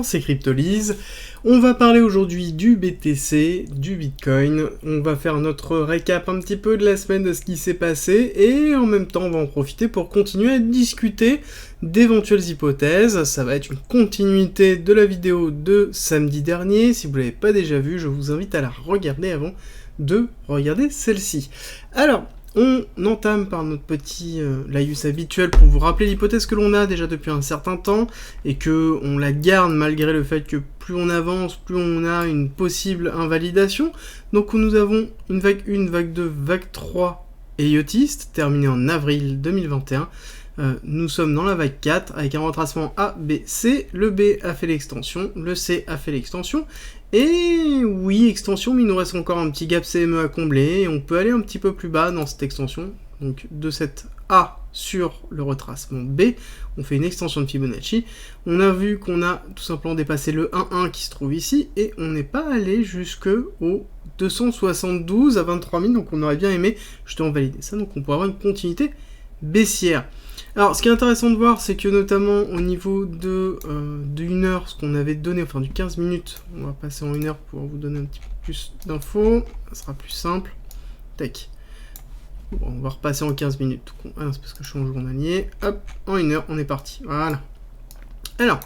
Bonjour, c'est Cryptolyse. On va parler aujourd'hui du BTC, du Bitcoin. On va faire notre récap un petit peu de la semaine de ce qui s'est passé et en même temps on va en profiter pour continuer à discuter d'éventuelles hypothèses. Ça va être une continuité de la vidéo de samedi dernier. Si vous ne l'avez pas déjà vue, je vous invite à la regarder avant de regarder celle-ci. Alors, on entame par notre petit laïus habituel pour vous rappeler l'hypothèse que l'on a déjà depuis un certain temps et que on la garde malgré le fait que plus on avance, plus on a une possible invalidation. Donc nous avons une vague 1, vague 2, vague 3 éyotiste terminée en avril 2021. Nous sommes dans la vague 4 avec un retracement A, B, C. Le B a fait l'extension, le C a fait l'extension. Et oui, extension, mais il nous reste encore un petit gap CME à combler. Et on peut aller un petit peu plus bas dans cette extension. Donc de cette A sur le retracement B, on fait une extension de Fibonacci. On a vu qu'on a tout simplement dépassé le 1,1 qui se trouve ici. Et on n'est pas allé jusqu'au 272 à 23 000. Donc on aurait bien aimé justement valider ça. Donc on pourrait avoir une continuité baissière. Alors, ce qui est intéressant de voir, c'est que notamment au niveau de 1 heure, ce qu'on avait donné, enfin du 15 minutes, on va passer en 1 heure pour vous donner un petit peu plus d'infos, ça sera plus simple. Tac. Bon, on va repasser en 15 minutes. Ah non, c'est parce que je suis en journalier. Hop, en 1 heure, on est parti. Voilà. Alors,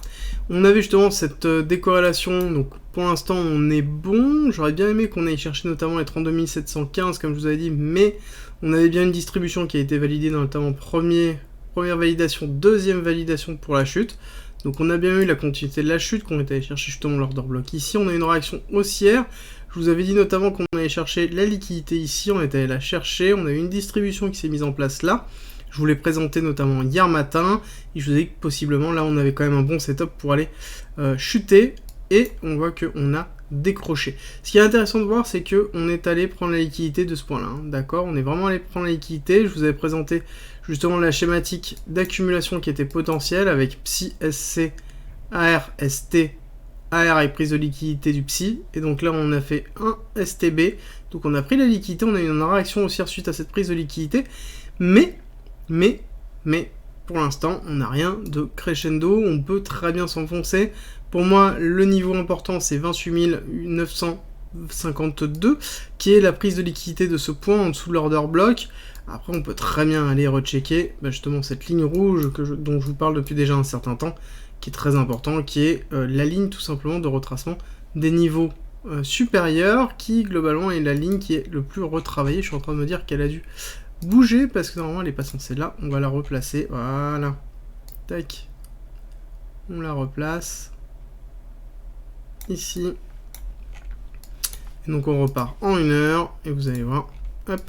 on avait justement cette décorrélation, donc pour l'instant on est bon. J'aurais bien aimé qu'on aille chercher notamment les 32 715 comme je vous avais dit, mais on avait bien une distribution qui a été validée, notamment première validation, deuxième validation pour la chute. Donc on a bien eu la continuité de la chute qu'on est allé chercher justement l'order block ici. On a une réaction haussière. Je vous avais dit notamment qu'on allait chercher la liquidité ici, on est allé la chercher. On a eu une distribution qui s'est mise en place là. Je vous l'ai présenté notamment hier matin. Et je vous ai dit que possiblement là on avait quand même un bon setup pour aller chuter. Et on voit qu'on a décroché. Ce qui est intéressant de voir, c'est qu'on est allé prendre la liquidité de ce point-là. Hein, d'accord, on est vraiment allé prendre la liquidité. Je vous avais présenté justement la schématique d'accumulation qui était potentielle avec Psi, SC, AR, ST, AR avec prise de liquidité du Psi. Et donc là, on a fait un STB. Donc on a pris la liquidité, on a eu une réaction haussière suite à cette prise de liquidité. Mais, pour l'instant, on n'a rien de crescendo. On peut très bien s'enfoncer. Pour moi, le niveau important, c'est 28 952, qui est la prise de liquidité de ce point en dessous de l'order block. Après, on peut très bien aller rechecker justement cette ligne rouge dont je vous parle depuis déjà un certain temps, qui est très important, qui est la ligne tout simplement de retracement des niveaux supérieurs, qui globalement est la ligne qui est le plus retravaillée. Je suis en train de me dire qu'elle a dû bouger, parce que normalement elle n'est pas censée là. On va la replacer, voilà. Tac. On la replace. Ici. Et donc on repart en 1 heure, et vous allez voir, hop.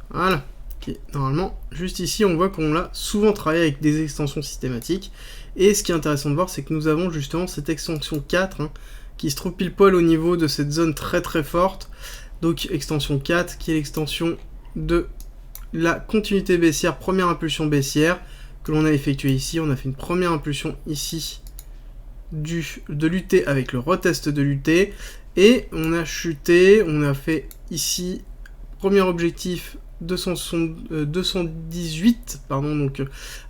Voilà, ok, normalement, juste ici, on voit qu'on l'a souvent travaillé avec des extensions systématiques. Et ce qui est intéressant de voir, c'est que nous avons justement cette extension 4, hein, qui se trouve pile poil au niveau de cette zone très très forte. Donc extension 4, qui est l'extension de la continuité baissière, première impulsion baissière, que l'on a effectuée ici. On a fait une première impulsion ici, de l'UT avec le retest de l'UT. Et on a chuté, on a fait ici, premier objectif, 218, pardon, donc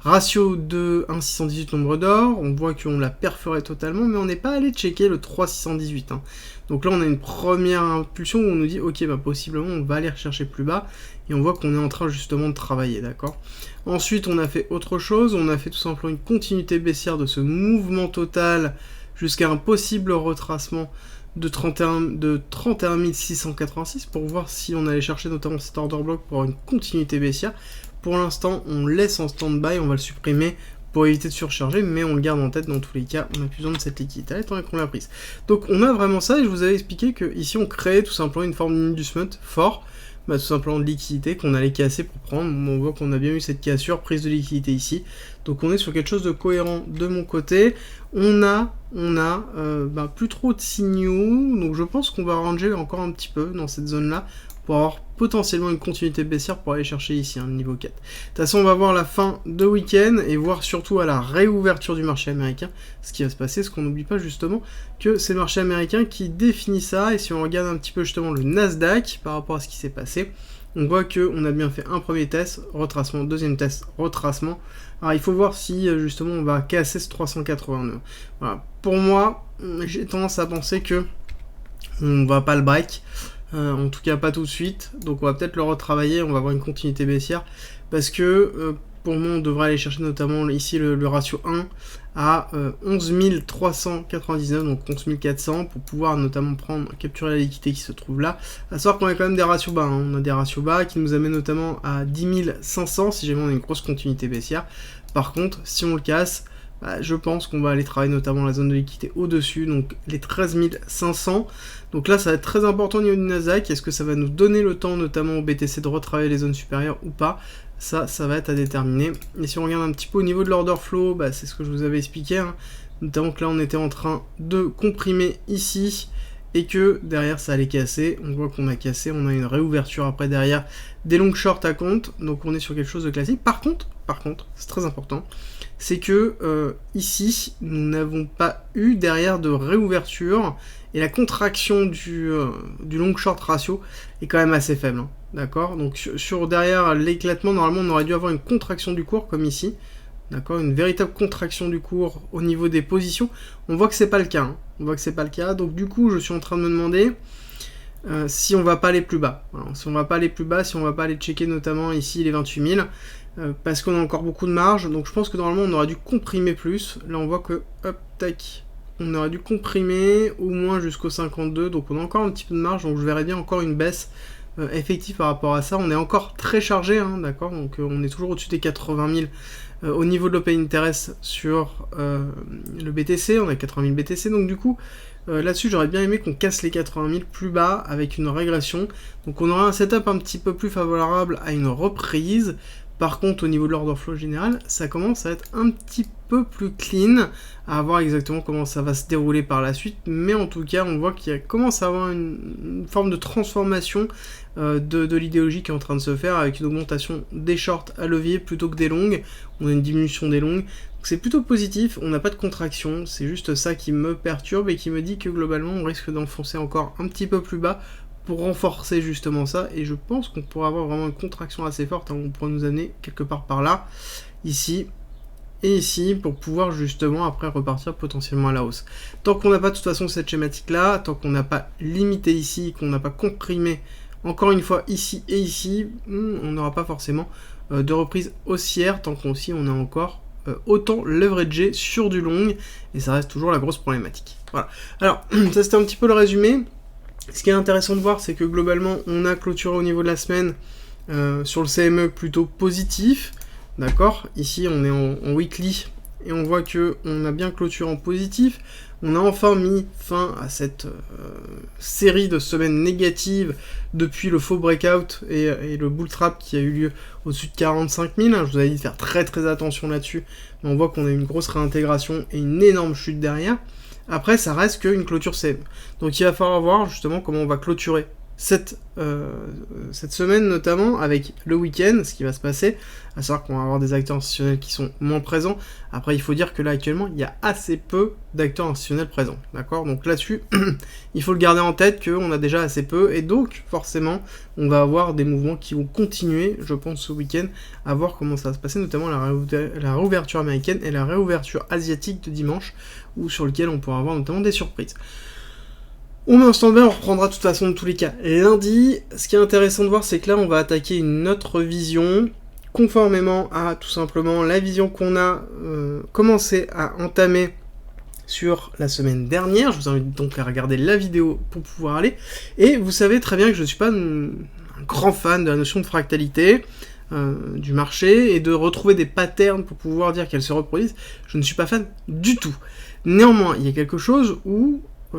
ratio de 1,618 nombre d'or. On voit qu'on l'a perforé totalement, mais on n'est pas allé checker le 3,618. Hein. Donc là, on a une première impulsion où on nous dit, ok, possiblement, on va aller rechercher plus bas. Et on voit qu'on est en train justement de travailler, d'accord. Ensuite, on a fait autre chose. On a fait tout simplement une continuité baissière de ce mouvement total jusqu'à un possible retracement de 31 686 pour voir si on allait chercher notamment cet order block pour avoir une continuité baissière. Pour l'instant, on laisse en stand-by, on va le supprimer pour éviter de surcharger, mais on le garde en tête dans tous les cas. On a plus besoin de cette liquidité étant donné qu'on l'a prise. Donc on a vraiment ça, et je vous avais expliqué que ici on crée tout simplement une forme d'inducement fort, tout simplement de liquidité qu'on allait casser pour prendre. On voit qu'on a bien eu cette cassure, prise de liquidité ici. Donc on est sur quelque chose de cohérent de mon côté. On a plus trop de signaux, donc je pense qu'on va ranger encore un petit peu dans cette zone-là pour avoir potentiellement une continuité baissière pour aller chercher ici, le niveau 4. De toute façon, on va voir la fin de week-end et voir surtout à la réouverture du marché américain ce qui va se passer, parce qu'on n'oublie pas justement que c'est le marché américain qui définit ça. Et si on regarde un petit peu justement le Nasdaq par rapport à ce qui s'est passé, on voit qu'on a bien fait un premier test, retracement, deuxième test, retracement. Alors il faut voir si justement on va casser ce 389. Voilà. Pour moi, j'ai tendance à penser que on va pas le break, en tout cas pas tout de suite, donc on va peut-être le retravailler, on va avoir une continuité baissière, parce que pour moi on devrait aller chercher notamment ici le ratio 1 à 11 399, donc 11 400, pour pouvoir notamment capturer la liquidité qui se trouve là, à savoir qu'on a quand même des ratios bas, hein. On a des ratios bas qui nous amènent notamment à 10 500 si jamais on a une grosse continuité baissière. Par contre, si on le casse, je pense qu'on va aller travailler notamment la zone de liquidité au-dessus, donc les 13 500. Donc là, ça va être très important au niveau du Nasdaq. Est-ce que ça va nous donner le temps, notamment au BTC, de retravailler les zones supérieures ou pas? Ça va être à déterminer. Et si on regarde un petit peu au niveau de l'order flow, c'est ce que je vous avais expliqué, hein. Notamment que là, on était en train de comprimer ici, et que derrière, ça allait casser. On voit qu'on a cassé, on a une réouverture après derrière, des long shorts à compte, donc on est sur quelque chose de classique. Par contre, c'est très important, c'est que ici, nous n'avons pas eu derrière de réouverture, et la contraction du long short ratio est quand même assez faible, hein. D'accord, donc sur derrière l'éclatement, normalement on aurait dû avoir une contraction du cours comme ici, d'accord, une véritable contraction du cours au niveau des positions. On voit que c'est pas le cas, hein. On voit que c'est pas le cas, donc du coup je suis en train de me demander si on va pas aller plus bas. Voilà, si on va pas aller plus bas, si on va pas aller checker notamment ici les 28 000, parce qu'on a encore beaucoup de marge, donc je pense que normalement on aurait dû comprimer plus. Là on voit que, hop, tac, on aurait dû comprimer au moins jusqu'au 52, donc on a encore un petit peu de marge, donc je verrais bien encore une baisse effective par rapport à ça. On est encore très chargé, hein, d'accord, donc on est toujours au-dessus des 80 000 au niveau de l'open interest sur le BTC, on a 80 000 BTC, donc du coup, là-dessus, j'aurais bien aimé qu'on casse les 80 000 plus bas avec une régression. Donc on aura un setup un petit peu plus favorable à une reprise. Par contre, au niveau de l'order flow général, ça commence à être un petit peu plus clean, à voir exactement comment ça va se dérouler par la suite. Mais en tout cas, on voit qu'il commence à avoir une forme de transformation de l'idéologie qui est en train de se faire, avec une augmentation des shorts à levier plutôt que des longues. On a une diminution des longues. C'est plutôt positif, on n'a pas de contraction, c'est juste ça qui me perturbe et qui me dit que globalement on risque d'enfoncer encore un petit peu plus bas pour renforcer justement ça, et je pense qu'on pourrait avoir vraiment une contraction assez forte, hein. On pourrait nous amener quelque part par là, ici et ici, pour pouvoir justement après repartir potentiellement à la hausse. Tant qu'on n'a pas de toute façon cette schématique là, tant qu'on n'a pas limité ici, qu'on n'a pas comprimé encore une fois ici et ici, on n'aura pas forcément de reprise haussière, tant qu'on aussi on a encore autant leveragé sur du long, et ça reste toujours la grosse problématique. Voilà. Alors, ça c'était un petit peu le résumé. Ce qui est intéressant de voir, c'est que globalement, on a clôturé au niveau de la semaine sur le CME plutôt positif. D'accord, ici on est en weekly, et on voit que on a bien clôturé en positif. On a enfin mis fin à cette série de semaines négatives depuis le faux breakout et le bull trap qui a eu lieu au-dessus de 45 000. Je vous avais dit de faire très très attention là-dessus, mais on voit qu'on a une grosse réintégration et une énorme chute derrière. Après, ça reste qu'une clôture CM. Donc il va falloir voir justement comment on va clôturer cette semaine, notamment avec le week-end, ce qui va se passer, à savoir qu'on va avoir des acteurs institutionnels qui sont moins présents. Après, il faut dire que là, actuellement, il y a assez peu d'acteurs institutionnels présents, d'accord? Donc là-dessus, il faut le garder en tête qu'on a déjà assez peu, et donc, forcément, on va avoir des mouvements qui vont continuer, je pense, ce week-end, à voir comment ça va se passer, notamment la réouverture américaine et la réouverture asiatique de dimanche, ou sur lequel on pourra avoir notamment des surprises. On met un stand-by, on reprendra de toute façon de tous les cas lundi. Ce qui est intéressant de voir, c'est que là, on va attaquer une autre vision, conformément à tout simplement la vision qu'on a commencé à entamer sur la semaine dernière. Je vous invite donc à regarder la vidéo pour pouvoir aller. Et vous savez très bien que je ne suis pas un grand fan de la notion de fractalité du marché et de retrouver des patterns pour pouvoir dire qu'elles se reproduisent. Je ne suis pas fan du tout. Néanmoins, il y a quelque chose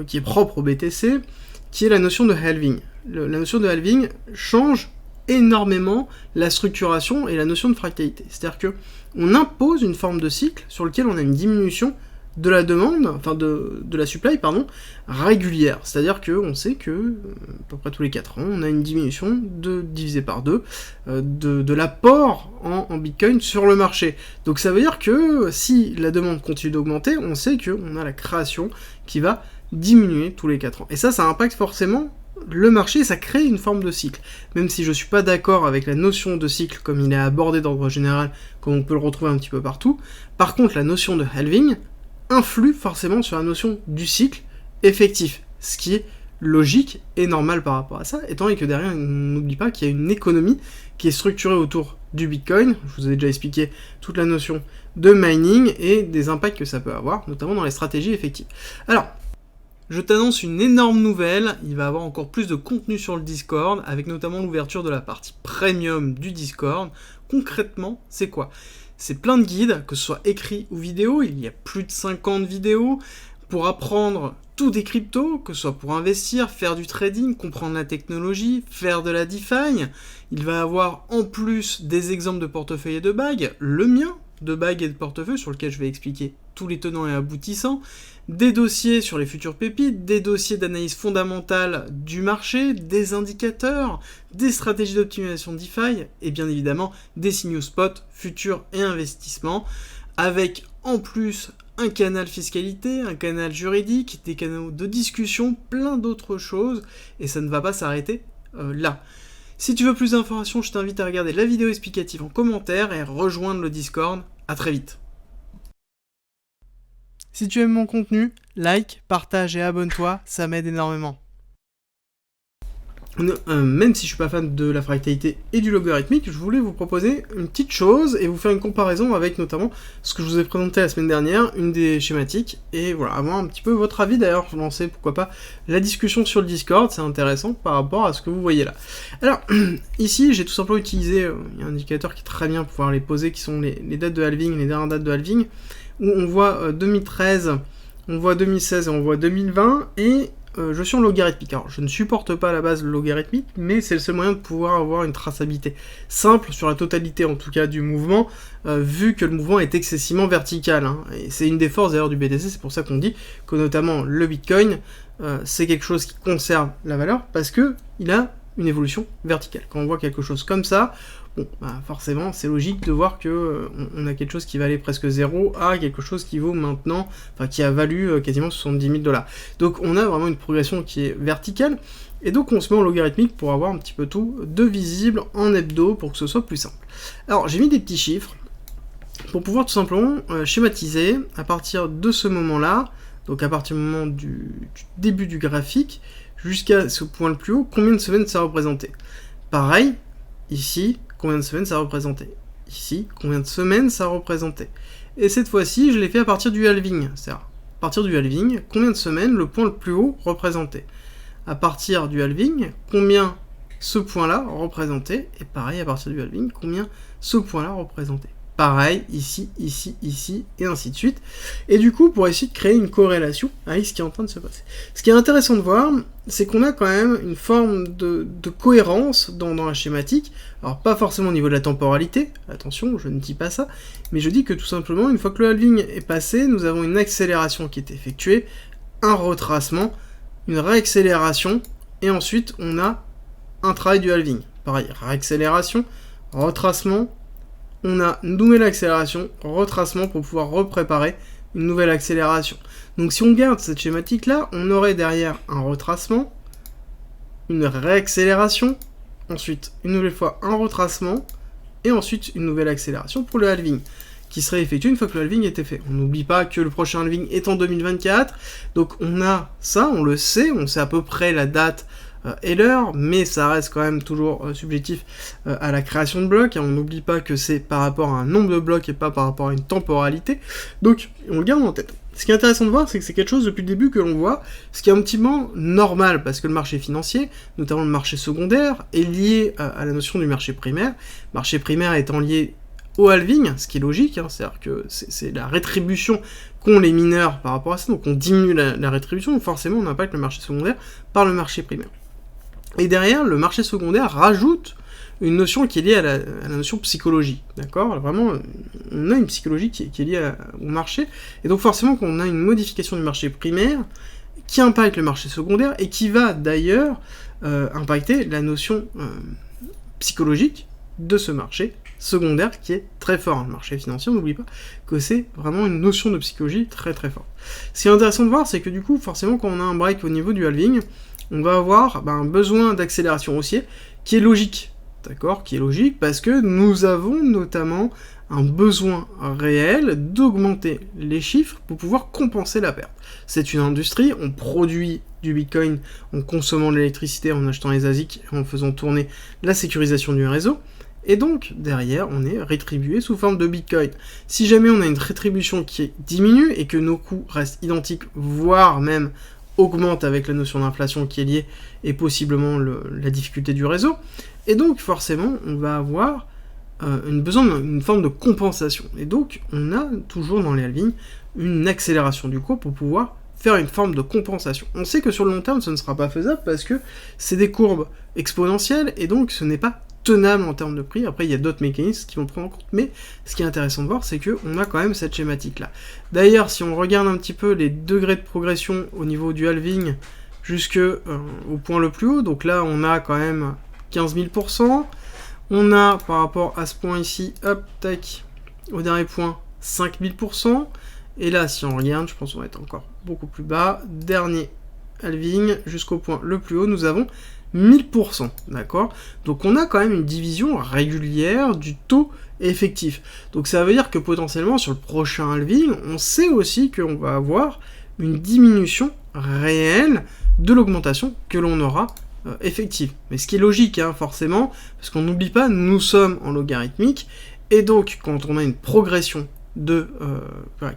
qui est propre au BTC, qui est la notion de halving. La notion de halving change énormément la structuration et la notion de fractalité. C'est-à-dire que on impose une forme de cycle sur lequel on a une diminution de la demande, enfin de la supply, régulière. C'est-à-dire qu'on sait que, à peu près tous les 4 ans, on a une diminution divisée par 2 de l'apport en Bitcoin sur le marché. Donc ça veut dire que si la demande continue d'augmenter, on sait qu'on a la création qui va diminuer tous les 4 ans. Et ça impacte forcément le marché, ça crée une forme de cycle. Même si je suis pas d'accord avec la notion de cycle comme il est abordé d'ordre général, comme on peut le retrouver un petit peu partout, par contre la notion de halving influe forcément sur la notion du cycle effectif, ce qui est logique et normal par rapport à ça, étant donné que derrière, on n'oublie pas qu'il y a une économie qui est structurée autour du Bitcoin. Je vous ai déjà expliqué toute la notion de mining et des impacts que ça peut avoir, notamment dans les stratégies effectives. Alors, je t'annonce une énorme nouvelle, il va y avoir encore plus de contenu sur le Discord, avec notamment l'ouverture de la partie premium du Discord. Concrètement, c'est quoi ? C'est plein de guides, que ce soit écrits ou vidéo, il y a plus de 50 vidéos, pour apprendre tout des cryptos, que ce soit pour investir, faire du trading, comprendre la technologie, faire de la DeFi. Il va y avoir en plus des exemples de portefeuille et de bagues, le mien de bagues et de portefeuille sur lequel je vais expliquer tous les tenants et aboutissants, des dossiers sur les futures pépites, des dossiers d'analyse fondamentale du marché, des indicateurs, des stratégies d'optimisation DeFi et bien évidemment des signaux spot, futurs et investissements, avec en plus un canal fiscalité, un canal juridique, des canaux de discussion, plein d'autres choses, et ça ne va pas s'arrêter là. Si tu veux plus d'informations, je t'invite à regarder la vidéo explicative en commentaire et à rejoindre le Discord. À très vite. Si tu aimes mon contenu, like, partage et abonne-toi, ça m'aide énormément. Même si je suis pas fan de la fractalité et du logarithmique, je voulais vous proposer une petite chose et vous faire une comparaison avec notamment ce que je vous ai présenté la semaine dernière, une des schématiques, et voilà, avoir un petit peu votre avis d'ailleurs, lancer pourquoi pas la discussion sur le Discord, c'est intéressant par rapport à ce que vous voyez là. Alors, ici j'ai tout simplement utilisé un indicateur qui est très bien pour pouvoir les poser, qui sont les dates de halving, les dernières dates de halving, où on voit 2013, on voit 2016 et on voit 2020, et je suis en logarithmique. Alors, je ne supporte pas à la base le logarithmique, mais c'est le seul moyen de pouvoir avoir une traçabilité simple sur la totalité, en tout cas, du mouvement, vu que le mouvement est excessivement vertical. Hein. Et c'est une des forces d'ailleurs du BTC, c'est pour ça qu'on dit que notamment le Bitcoin, c'est quelque chose qui conserve la valeur, parce que il a une évolution verticale. Quand on voit quelque chose comme ça, bon, bah forcément, c'est logique de voir que on a quelque chose qui valait presque 0 à quelque chose qui vaut maintenant, enfin qui a valu quasiment 70 000 $. Donc on a vraiment une progression qui est verticale, et donc on se met en logarithmique pour avoir un petit peu tout de visible en hebdo pour que ce soit plus simple. Alors j'ai mis des petits chiffres pour pouvoir tout simplement schématiser à partir de ce moment-là, donc à partir du moment du début du graphique, jusqu'à ce point le plus haut, combien de semaines ça représentait. Pareil, ici, combien de semaines ça représentait. Ici, combien de semaines ça représentait. Et cette fois-ci, je l'ai fait à partir du halving. C'est-à-dire, à partir du halving, combien de semaines le point le plus haut représentait. À partir du halving, combien ce point-là représentait. Et pareil, à partir du halving, combien ce point-là représentait. Pareil, ici, ici, ici, et ainsi de suite. Et du coup, pour essayer de créer une corrélation avec ce qui est en train de se passer. Ce qui est intéressant de voir, c'est qu'on a quand même une forme de cohérence dans la schématique. Alors, pas forcément au niveau de la temporalité, attention, je ne dis pas ça, mais je dis que tout simplement, une fois que le halving est passé, nous avons une accélération qui est effectuée, un retracement, une réaccélération, et ensuite, on a un travail du halving. Pareil, réaccélération, retracement, on a une nouvelle accélération, retracement pour pouvoir repréparer une nouvelle accélération. Donc si on garde cette schématique-là, on aurait derrière un retracement, une réaccélération, ensuite une nouvelle fois un retracement, et ensuite une nouvelle accélération pour le halving, qui serait effectué une fois que le halving était fait. On n'oublie pas que le prochain halving est en 2024, donc on a ça, on le sait, on sait à peu près la date et l'heure, mais ça reste quand même toujours subjectif à la création de blocs, hein. On n'oublie pas que c'est par rapport à un nombre de blocs et pas par rapport à une temporalité, donc on le garde en tête. Ce qui est intéressant de voir, c'est que c'est quelque chose depuis le début que l'on voit, ce qui est un petit peu normal, parce que le marché financier, notamment le marché secondaire, est lié à la notion du marché primaire, marché primaire étant lié au halving, ce qui est logique, hein, c'est-à-dire que c'est la rétribution qu'ont les mineurs par rapport à ça, donc on diminue la rétribution, donc forcément on impacte le marché secondaire par le marché primaire. Et derrière, le marché secondaire rajoute une notion qui est liée à la notion psychologie, d'accord ? Vraiment, on a une psychologie qui est liée au marché, et donc forcément qu'on a une modification du marché primaire qui impacte le marché secondaire, et qui va d'ailleurs impacter la notion psychologique de ce marché secondaire qui est très fort. Le marché financier, on n'oublie pas que c'est vraiment une notion de psychologie très très forte. Ce qui est intéressant de voir, c'est que du coup, forcément, quand on a un break au niveau du halving, on va avoir un besoin d'accélération haussier qui est logique, d'accord, qui est logique parce que nous avons notamment un besoin réel d'augmenter les chiffres pour pouvoir compenser la perte. C'est une industrie, on produit du Bitcoin en consommant de l'électricité, en achetant les ASIC et en faisant tourner la sécurisation du réseau, et donc derrière on est rétribué sous forme de Bitcoin. Si jamais on a une rétribution qui diminue et que nos coûts restent identiques, voire même augmentent avec la notion d'inflation qui est liée et possiblement la difficulté du réseau, et donc forcément on va avoir besoin d'une forme de compensation. Et donc, on a toujours dans les halvings une accélération du cours pour pouvoir faire une forme de compensation. On sait que sur le long terme, ce ne sera pas faisable parce que c'est des courbes exponentielles et donc ce n'est pas tenable en termes de prix. Après, il y a d'autres mécanismes qui vont prendre en compte, mais ce qui est intéressant de voir, c'est qu'on a quand même cette schématique-là. D'ailleurs, si on regarde un petit peu les degrés de progression au niveau du halving jusqu'au point le plus haut, donc là, on a quand même 15 000%. On a, par rapport à ce point ici, hop, tac, au dernier point, 5000%. Et là, si on regarde, je pense qu'on va être encore beaucoup plus bas. Dernier halving, jusqu'au point le plus haut, nous avons 1000%, d'accord? Donc on a quand même une division régulière du taux effectif. Donc ça veut dire que potentiellement, sur le prochain halving, on sait aussi qu'on va avoir une diminution réelle de l'augmentation que l'on aura effective. Mais ce qui est logique, forcément, parce qu'on n'oublie pas, nous sommes en logarithmique, et donc quand on a une progression de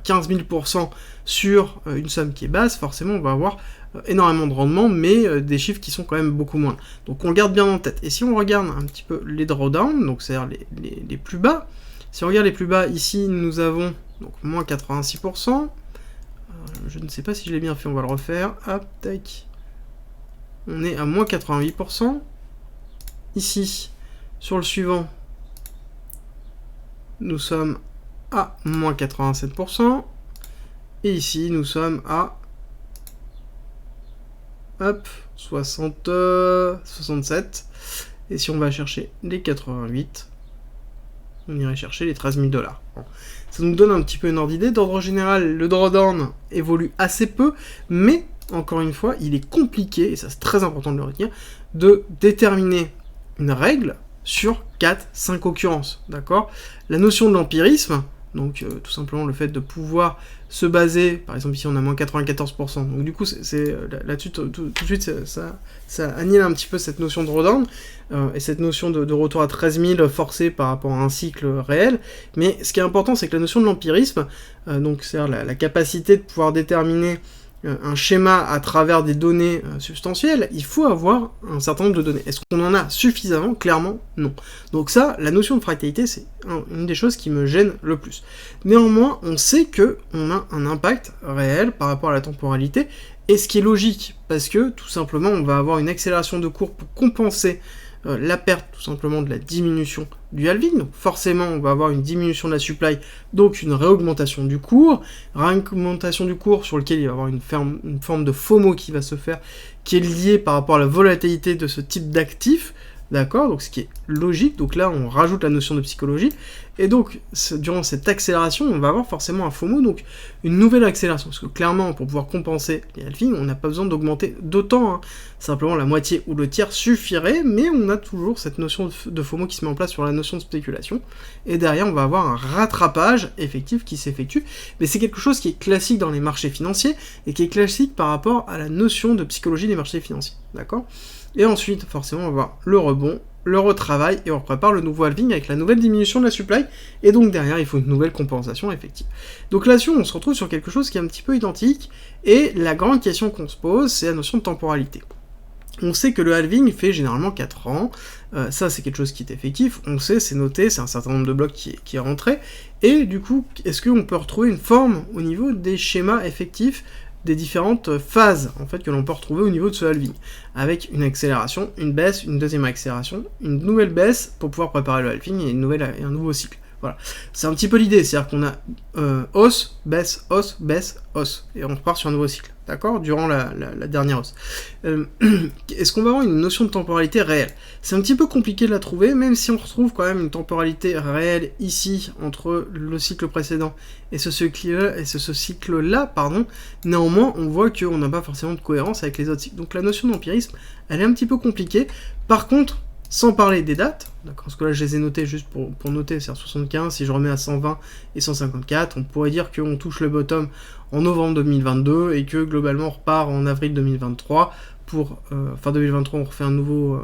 15 000% sur une somme qui est basse, forcément on va avoir énormément de rendement, mais des chiffres qui sont quand même beaucoup moins. Donc on le garde bien en tête. Et si on regarde un petit peu les drawdowns, donc c'est-à-dire les plus bas, si on regarde les plus bas, ici nous avons donc moins 86%, je ne sais pas si je l'ai bien fait, on va le refaire, hop, tac, on est à moins 88%. Ici, sur le suivant, nous sommes à moins 87%. Et ici, nous sommes à 67. Et si on va chercher les 88, on irait chercher les 13 000 $. Bon. Ça nous donne un petit peu une ordre d'idée. D'ordre général, le drawdown évolue assez peu, mais encore une fois, il est compliqué, et ça c'est très important de le retenir, de déterminer une règle sur 4-5 occurrences, d'accord? La notion de l'empirisme, donc tout simplement le fait de pouvoir se baser, par exemple ici on a moins 94%, donc du coup c'est là-dessus tout de suite ça annule un petit peu cette notion de drawdown, et cette notion de retour à 13 000 forcé par rapport à un cycle réel, mais ce qui est important c'est que la notion de l'empirisme, donc c'est-à-dire la capacité de pouvoir déterminer un schéma à travers des données substantielles, il faut avoir un certain nombre de données. Est-ce qu'on en a suffisamment? Clairement, non. Donc ça, la notion de fractalité, c'est une des choses qui me gêne le plus. Néanmoins, on sait qu'on a un impact réel par rapport à la temporalité, et ce qui est logique, parce que tout simplement, on va avoir une accélération de cours pour compenser la perte tout simplement de la diminution du halving, donc forcément on va avoir une diminution de la supply, donc une réaugmentation du cours sur lequel il va y avoir une forme de FOMO qui va se faire, qui est liée par rapport à la volatilité de ce type d'actif, d'accord, donc ce qui est logique, donc là on rajoute la notion de psychologie, et donc durant cette accélération, on va avoir forcément un FOMO, donc une nouvelle accélération, parce que clairement pour pouvoir compenser les halvings, on n'a pas besoin d'augmenter d'autant, simplement la moitié ou le tiers suffirait, mais on a toujours cette notion de FOMO qui se met en place sur la notion de spéculation, et derrière on va avoir un rattrapage effectif qui s'effectue, mais c'est quelque chose qui est classique dans les marchés financiers, et qui est classique par rapport à la notion de psychologie des marchés financiers, d'accord? Et ensuite, forcément, on va voir le rebond, le retravail, et on prépare le nouveau halving avec la nouvelle diminution de la supply, et donc derrière, il faut une nouvelle compensation effective. Donc là-dessus, on se retrouve sur quelque chose qui est un petit peu identique, et la grande question qu'on se pose, c'est la notion de temporalité. On sait que le halving fait généralement 4 ans, ça c'est quelque chose qui est effectif, on sait, c'est noté, c'est un certain nombre de blocs qui est rentré, et du coup, est-ce qu'on peut retrouver une forme au niveau des schémas effectifs des différentes phases en fait que l'on peut retrouver au niveau de ce halving, avec une accélération, une baisse, une deuxième accélération, une nouvelle baisse pour pouvoir préparer le halving et un nouveau cycle. Voilà. C'est un petit peu l'idée, c'est-à-dire qu'on a hausse, baisse, hausse, et on repart sur un nouveau cycle, d'accord, durant la dernière hausse. Est-ce qu'on va avoir une notion de temporalité réelle? C'est un petit peu compliqué de la trouver, même si on retrouve quand même une temporalité réelle ici, entre le cycle précédent et ce cycle-là, néanmoins, on voit qu'on n'a pas forcément de cohérence avec les autres cycles. Donc la notion d'empirisme, elle est un petit peu compliquée. Par contre, sans parler des dates, d'accord, parce que là je les ai notées juste pour noter, c'est-à-dire 75, si je remets à 120 et 154, on pourrait dire qu'on touche le bottom en novembre 2022 et que globalement on repart en avril 2023 pour, fin 2023 on refait une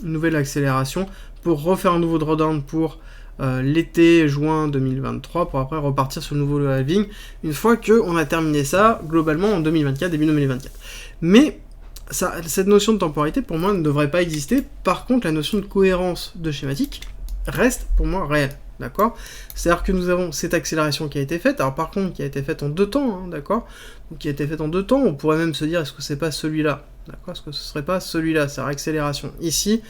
nouvelle accélération pour refaire un nouveau drawdown pour l'été, juin 2023, pour après repartir sur le nouveau halving, une fois qu'on a terminé ça, globalement en 2024, début 2024. Mais cette notion de temporalité, pour moi, ne devrait pas exister. Par contre, la notion de cohérence de schématique reste, pour moi, réelle. D'accord ? C'est-à-dire que nous avons cette accélération qui a été faite, alors par contre, qui a été faite en 2 temps, d'accord ? Donc, qui a été faite en 2 temps, on pourrait même se dire, est-ce que c'est pas celui-là ? D'accord ? Est-ce que ce serait pas celui-là, sa réaccélération ici,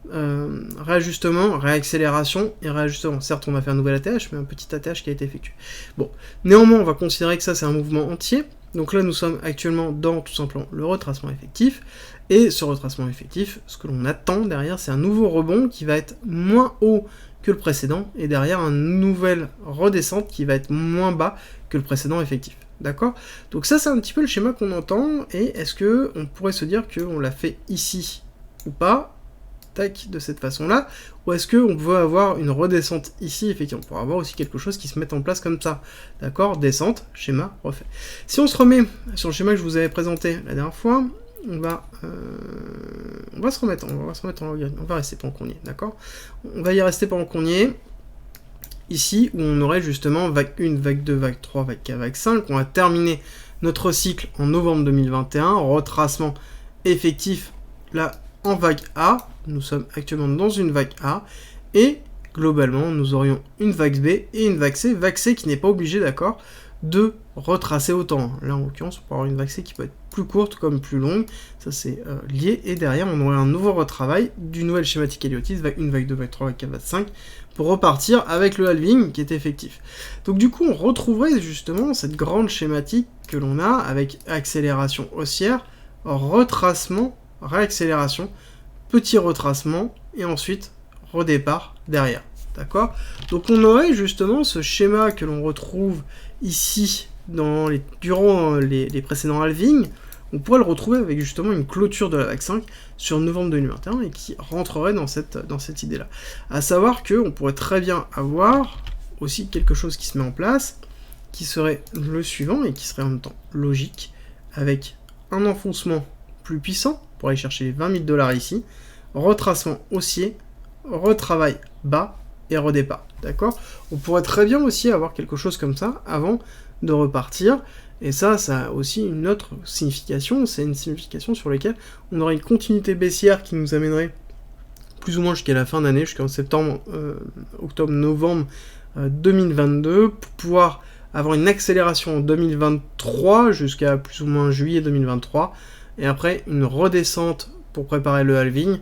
réajustement, réaccélération et réajustement. Certes, on va faire un nouvel ATH, mais un petit ATH qui a été effectué. Bon, néanmoins, on va considérer que ça, c'est un mouvement entier. Donc là, nous sommes actuellement dans, tout simplement, le retracement effectif. Et ce retracement effectif, ce que l'on attend derrière, c'est un nouveau rebond qui va être moins haut que le précédent, et derrière, une nouvelle redescente qui va être moins bas que le précédent effectif. D'accord ? Donc ça, c'est un petit peu le schéma qu'on entend, et est-ce que on pourrait se dire qu'on l'a fait ici ou pas ? Tac, de cette façon-là, ou est-ce qu'on veut avoir une redescente ici, effectivement, pour avoir aussi quelque chose qui se mette en place comme ça, d'accord, descente, schéma, refait. Si on se remet sur le schéma que je vous avais présenté la dernière fois, on va se remettre en logarithme, on va rester pendant qu'on y est, d'accord, on va y rester pendant qu'on y est, ici, où on aurait justement vague 1, vague 2, vague 3, vague 4, vague 5, on va terminer notre cycle en novembre 2021, retracement effectif, là, en vague A, nous sommes actuellement dans une vague A, et globalement, nous aurions une vague B et une vague C qui n'est pas obligée, d'accord, de retracer autant. Là, en l'occurrence, on peut avoir une vague C qui peut être plus courte comme plus longue, ça c'est lié, et derrière, on aurait un nouveau retravail du nouvel schématique Elliotiste, vague 1, vague 2, vague 3, vague 4, vague 5, pour repartir avec le halving qui est effectif. Donc du coup, on retrouverait justement cette grande schématique que l'on a avec accélération haussière, retracement, réaccélération, petit retracement, et ensuite redépart derrière. D'accord ? Donc on aurait justement ce schéma que l'on retrouve ici durant les précédents halvings, on pourrait le retrouver avec justement une clôture de la vague 5 sur novembre 2021 et qui rentrerait dans cette idée-là. À savoir qu'on pourrait très bien avoir aussi quelque chose qui se met en place, qui serait le suivant et qui serait en même temps logique, avec un enfoncement plus puissant, pour aller chercher les 20 000 $ ici, retracement haussier, retravail bas et redépart, d'accord ? On pourrait très bien aussi avoir quelque chose comme ça avant de repartir, et ça a aussi une autre signification, c'est une signification sur laquelle on aurait une continuité baissière qui nous amènerait plus ou moins jusqu'à la fin d'année, jusqu'en septembre, octobre, novembre 2022, pour pouvoir avoir une accélération en 2023 jusqu'à plus ou moins juillet 2023, et après une redescente pour préparer le halving,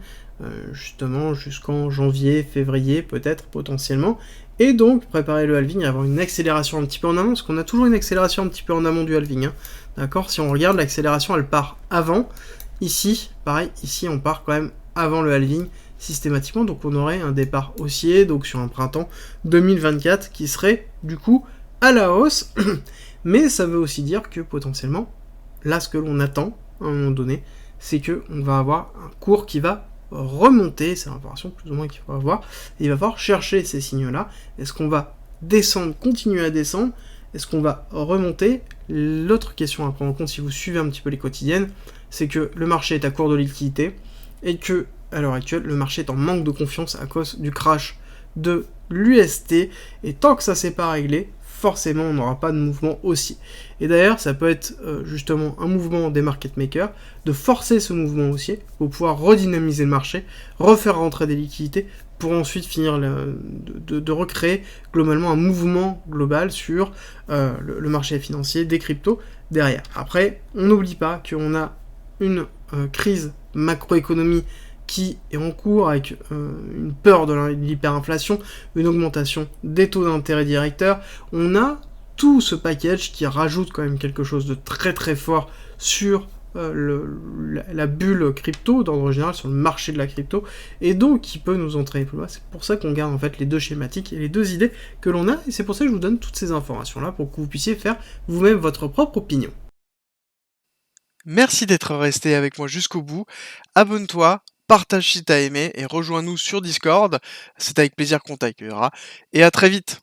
justement jusqu'en janvier, février peut-être potentiellement, et donc préparer le halving et avoir une accélération un petit peu en amont, parce qu'on a toujours une accélération un petit peu en amont du halving, hein, d'accord ? Si on regarde, l'accélération elle part avant, ici, pareil, ici on part quand même avant le halving systématiquement, donc on aurait un départ haussier, donc sur un printemps 2024 qui serait du coup à la hausse, mais ça veut aussi dire que potentiellement, là ce que l'on attend à un moment donné, c'est qu'on va avoir un cours qui va remonter, c'est l'information plus ou moins qu'il faut avoir, et il va falloir chercher ces signaux-là. Est-ce qu'on va descendre, continuer à descendre ? Est-ce qu'on va remonter ? L'autre question à prendre en compte, si vous suivez un petit peu les quotidiennes, c'est que le marché est à court de liquidité, et que, à l'heure actuelle, le marché est en manque de confiance à cause du crash de l'UST, et tant que ça s'est pas réglé, forcément on n'aura pas de mouvement haussier. Et d'ailleurs, ça peut être justement un mouvement des market makers, de forcer ce mouvement haussier pour pouvoir redynamiser le marché, refaire rentrer des liquidités, pour ensuite finir de recréer globalement un mouvement global sur le marché financier, des cryptos derrière. Après, on n'oublie pas qu'on a une crise macroéconomie qui est en cours avec une peur de l'hyperinflation, une augmentation des taux d'intérêt directeurs. On a tout ce package qui rajoute quand même quelque chose de très très fort sur la bulle crypto, d'ordre général, sur le marché de la crypto, et donc qui peut nous entraîner plus loin. C'est pour ça qu'on garde en fait les deux schématiques et les deux idées que l'on a, et c'est pour ça que je vous donne toutes ces informations-là, pour que vous puissiez faire vous-même votre propre opinion. Merci d'être resté avec moi jusqu'au bout. Abonne-toi, partage si t'as aimé, et rejoins-nous sur Discord. C'est avec plaisir qu'on t'accueillera. Et à très vite.